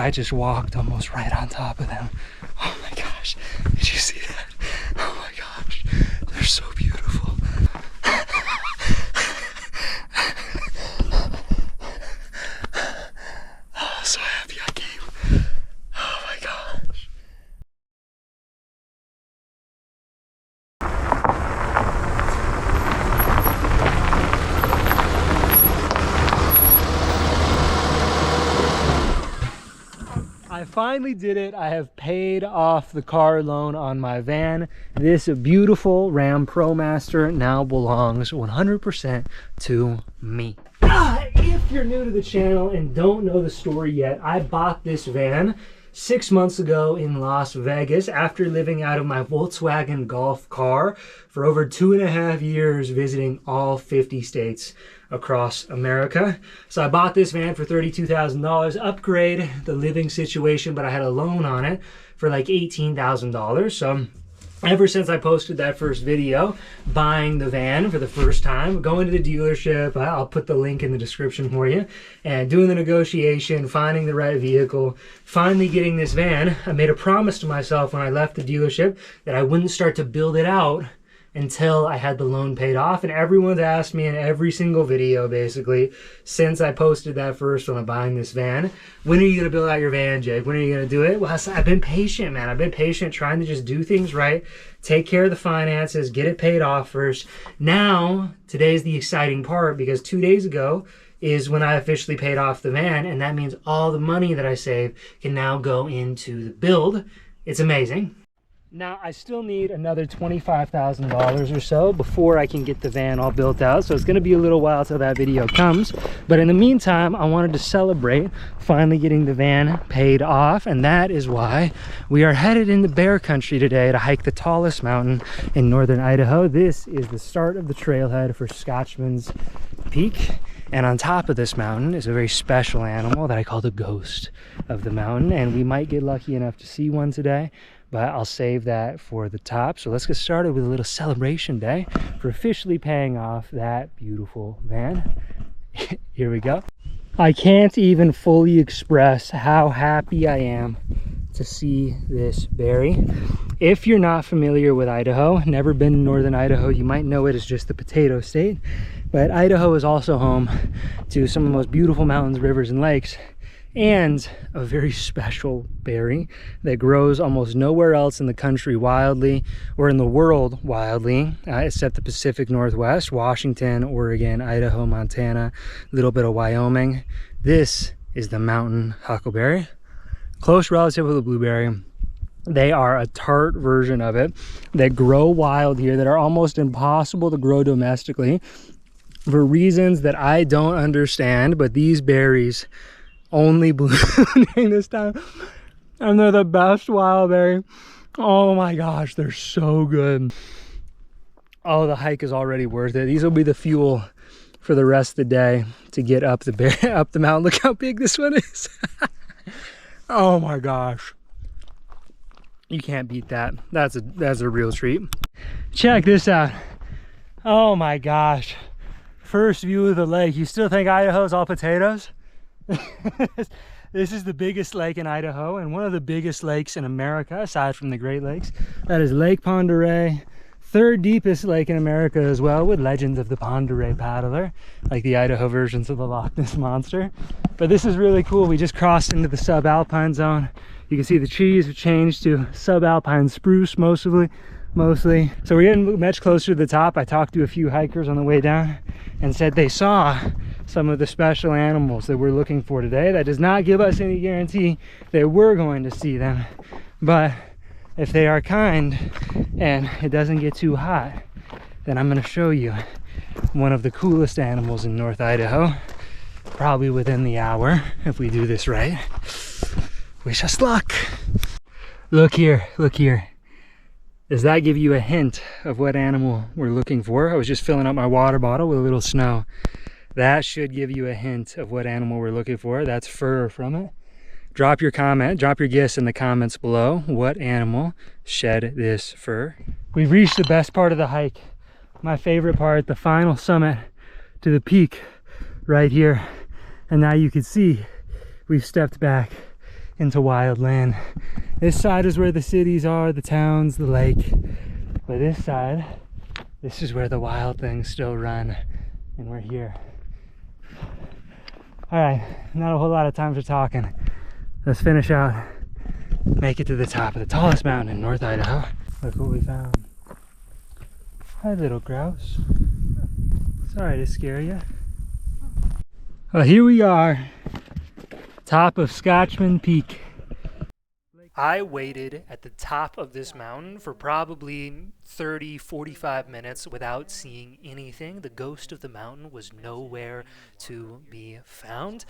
I just walked almost right on top of them. Oh my gosh, did you see that? Oh my gosh, they're so beautiful. Oh, so happy I came. Oh my gosh. I finally did it. I have paid off the car loan on my van. This beautiful Ram ProMaster now belongs 100% to me. If you're new to the channel and don't know the story yet, I bought this van 6 months ago in Las Vegas after living out of my Volkswagen Golf car for over 2.5 years, visiting all 50 states across America. So I bought this van for $32,000, upgrade the living situation, but I had a loan on it for like $18,000. So ever since I posted that first video, buying the van for the first time, going to the dealership, I'll put the link in the description for you, and doing the negotiation, finding the right vehicle, finally getting this van, I made a promise to myself when I left the dealership that I wouldn't start to build it out until I had the loan paid off. And everyone's asked me in every single video, basically, since I posted that first one of buying this van, when are you gonna build out your van, Jake? When are you gonna do it? Well, I've been patient, man. I've been patient, trying to just do things right, take care of the finances, get it paid off first. Now, today's the exciting part, because 2 days ago is when I officially paid off the van, and that means all the money that I save can now go into the build. It's amazing. Now, I still need another $25,000 or so before I can get the van all built out, so it's going to be a little while till that video comes. But in the meantime, I wanted to celebrate finally getting the van paid off, and that is why we are headed into bear country today to hike the tallest mountain in northern Idaho. This is the start of the trailhead for Scotchman's Peak, and on top of this mountain is a very special animal that I call the ghost of the mountain, and we might get lucky enough to see one today, but I'll save that for the top. So let's get started with a little celebration day for officially paying off that beautiful van. Here we go. I can't even fully express how happy I am to see this berry. If you're not familiar with Idaho, never been to northern Idaho, you might know it as just the potato state, but Idaho is also home to some of the most beautiful mountains, rivers, and lakes, and a very special berry that grows almost nowhere else in the country wildly, or in the world wildly, except the Pacific Northwest, Washington, Oregon, Idaho, Montana, a little bit of Wyoming. This is the mountain huckleberry, close relative of the blueberry. They are a tart version of it that grow wild here, that are almost impossible to grow domestically for reasons that I don't understand, but these berries only bloom during this time, and they're the best wild berry. Oh my gosh, they're so good. Oh, the hike is already worth it. These will be the fuel for the rest of the day to get up the mountain. Look how big this one is. Oh my gosh, you can't beat that. That's a real treat. Check this out. Oh my gosh, first view of the lake. You still think Idaho's all potatoes? This is the biggest lake in Idaho, and one of the biggest lakes in America aside from the Great Lakes. That is Lake Pend Oreille, third deepest lake in America as well, with legends of the Pend Oreille paddler, like the Idaho versions of the Loch Ness Monster. But this is really cool. We just crossed into the subalpine zone. You can see the trees have changed to subalpine spruce mostly. So we're getting much closer to the top. I talked to a few hikers on the way down and said they saw some of the special animals that we're looking for today. That does not give us any guarantee that we're going to see them, but if they are kind and it doesn't get too hot, then I'm going to show you one of the coolest animals in North Idaho, probably within the hour if we do this right. Wish us luck. Look here, look here. Does that give you a hint of what animal we're looking for? I was just filling up my water bottle with a little snow. That should give you a hint of what animal we're looking for. That's fur from it. Drop your guess in the comments below. What animal shed this fur? We've reached the best part of the hike. My favorite part, the final summit to the peak right here. And now you can see we've stepped back into wild land. This side is where the cities are, the towns, the lake. But this side, this is where the wild things still run, and we're here. All right, not a whole lot of time for talking. Let's finish out, make it to the top of the tallest mountain in North Idaho. Look what we found. Hi, little grouse. Sorry to scare you. Well, here we are, top of Scotchman Peak. I waited at the top of this mountain for probably 30-45 minutes without seeing anything. The ghost of the mountain was nowhere to be found.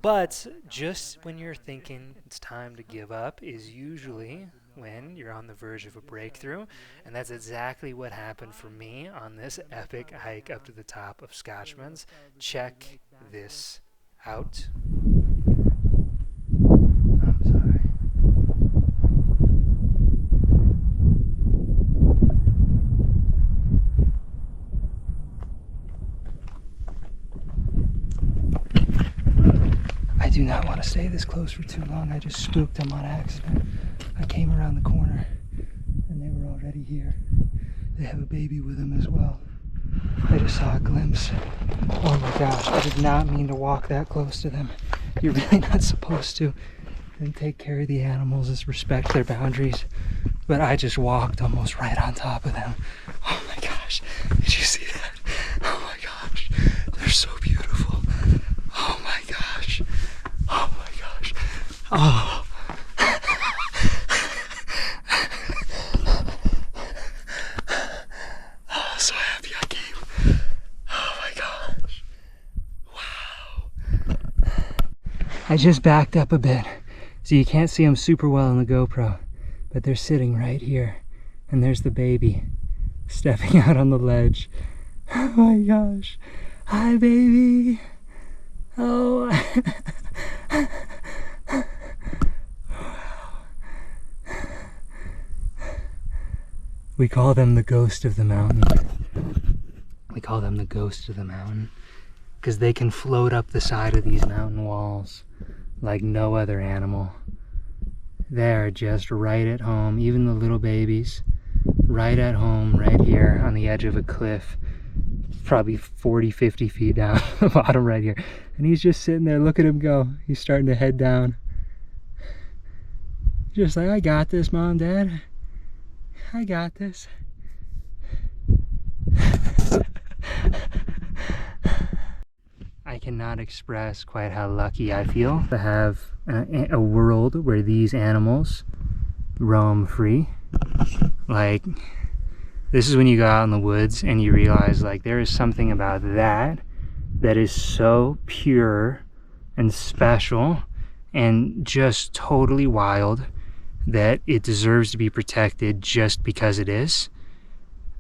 But just when you're thinking it's time to give up is usually when you're on the verge of a breakthrough. And that's exactly what happened for me on this epic hike up to the top of Scotchman's. Check this out. I'm sorry. I do not want to stay this close for too long. I just spooked them on accident. I came around the corner and they were already here. They have a baby with them as well. I just saw a glimpse. Oh my gosh, I did not mean to walk that close to them. You're really not supposed to. And take care of the animals, just respect their boundaries. But I just walked almost right on top of them. Oh my gosh, did you see that? Oh my gosh, they're so beautiful. Oh my gosh, oh my gosh, oh. So happy I came. Oh my gosh. Wow. I just backed up a bit, so you can't see them super well on the GoPro, but they're sitting right here. And there's the baby stepping out on the ledge. Oh my gosh. Hi, baby. Oh. We call them the ghost of the mountain. We call them the ghost of the mountain because they can float up the side of these mountain walls like no other animal. They're just right at home, even the little babies, right at home, right here on the edge of a cliff, probably 40-50 feet down the bottom right here. And he's just sitting there. Look at him go. He's starting to head down. Just like, I got this, Mom, Dad. I got this. I cannot express quite how lucky I feel to have a world where these animals roam free. Like, this is when you go out in the woods and you realize, like, there is something about that is so pure and special and just totally wild that it deserves to be protected just because it is.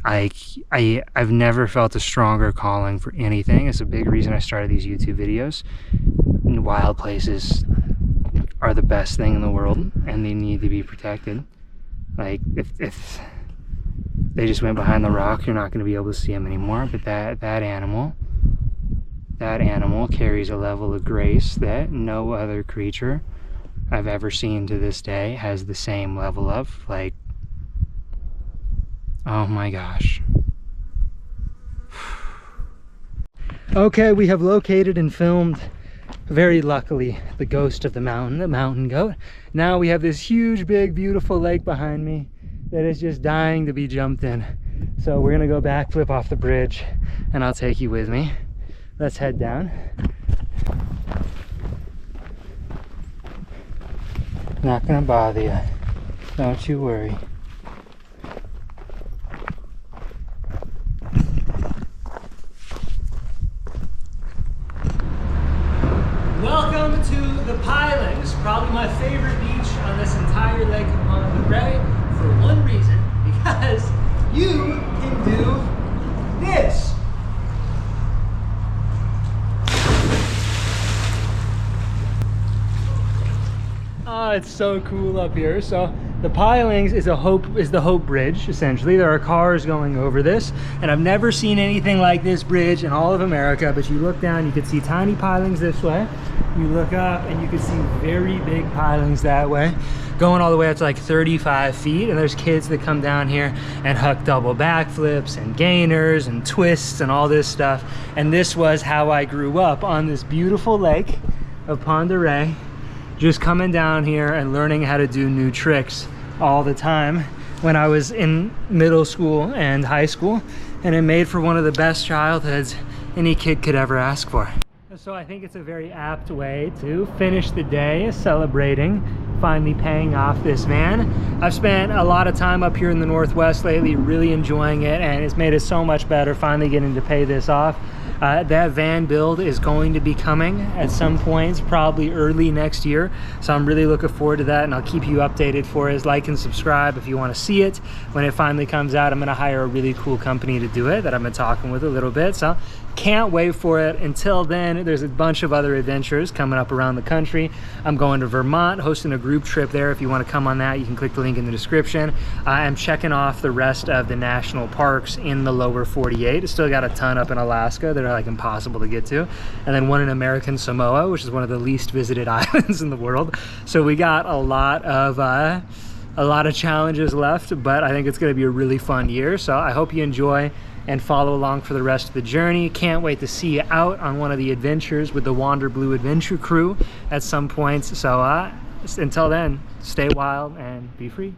I've never felt a stronger calling for anything. It's a big reason I started these YouTube videos. And wild places are the best thing in the world and they need to be protected. Like, if they just went behind the rock, you're not going to be able to see them anymore. But that animal carries a level of grace that no other creature I've ever seen to this day has the same level of. Like, oh my gosh. Okay, we have located and filmed, very luckily, the ghost of the mountain, the mountain goat. Now we have this huge, big, beautiful lake behind me that is just dying to be jumped in. So we're gonna go backflip off the bridge and I'll take you with me. Let's head down. Not gonna bother you, don't you worry. Welcome to the Pilings, probably my favorite beach on this entire lake of Monterey, for one reason, because you can do this. Oh, it's so cool up here. So the Pilings is the Hope Bridge, essentially. There are cars going over this, and I've never seen anything like this bridge in all of America. But you look down, you can see tiny pilings this way, You look up and you can see very big pilings that way, going all the way up to like 35 feet. And there's kids that come down here and huck double backflips and gainers and twists and all this stuff. And this was how I grew up, on this beautiful lake of Pend Oreille, just coming down here and learning how to do new tricks all the time when I was in middle school and high school. And it made for one of the best childhoods any kid could ever ask for. So I think it's a very apt way to finish the day celebrating finally paying off this van. I've spent a lot of time up here in the Northwest lately, really enjoying it, and it's made it so much better finally getting to pay this off. That van build is going to be coming at some point, probably early next year. So I'm really looking forward to that, and I'll keep you updated for it. Like and subscribe if you want to see it. When it finally comes out, I'm going to hire a really cool company to do it that I've been talking with a little bit. So can't wait for it. Until then, there's a bunch of other adventures coming up around the country. I'm going to Vermont, hosting a group trip there. If you want to come on that, you can click the link in the description. I'm checking off the rest of the national parks in the lower 48. It's still got a ton up in Alaska that are like impossible to get to, and then one in American Samoa, which is one of the least visited islands in the world. So we got a lot of challenges left, but I think it's going to be a really fun year. So I hope you enjoy and follow along for the rest of the journey. Can't wait to see you out on one of the adventures with the Wander Blue Adventure crew at some point. So until then, stay wild and be free.